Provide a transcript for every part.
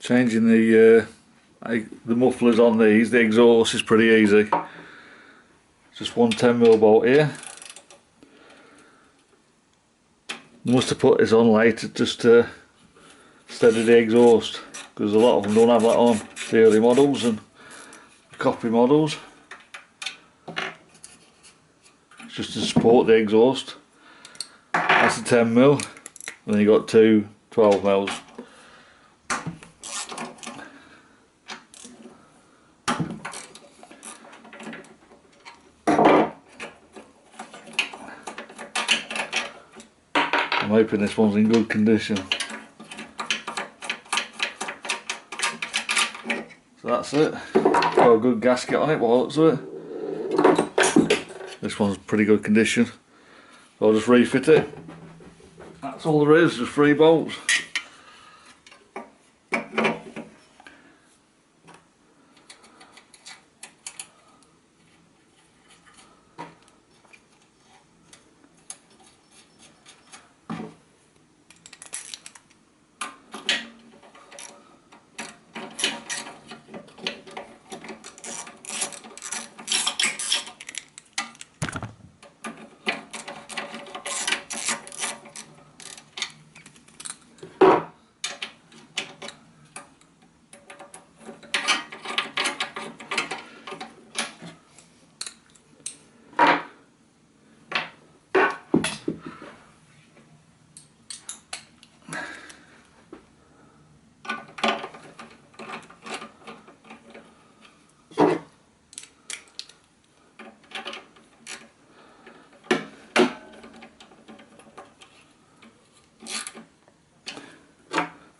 Changing the mufflers on these, the exhaust is pretty easy. Just one 10mm bolt here. Must have put this on later just to steady the exhaust, because a lot of them don't have that on, the early models and the copy models. It's just to support the exhaust. That's a 10mm, and then you got two 12mm. I'm hoping this one's in good condition. So that's it. Got a good gasket on it, by the looks of it. This one's pretty good condition. So I'll just refit it. That's all there is, just 3 bolts.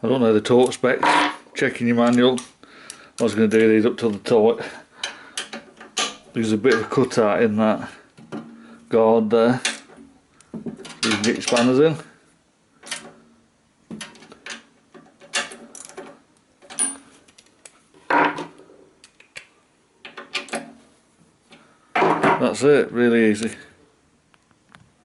I don't know the torque specs, checking your manual. I was going to do these up to the torque. There's a bit of a cutout in that guard there, so you can get your spanners in. That's it, really easy.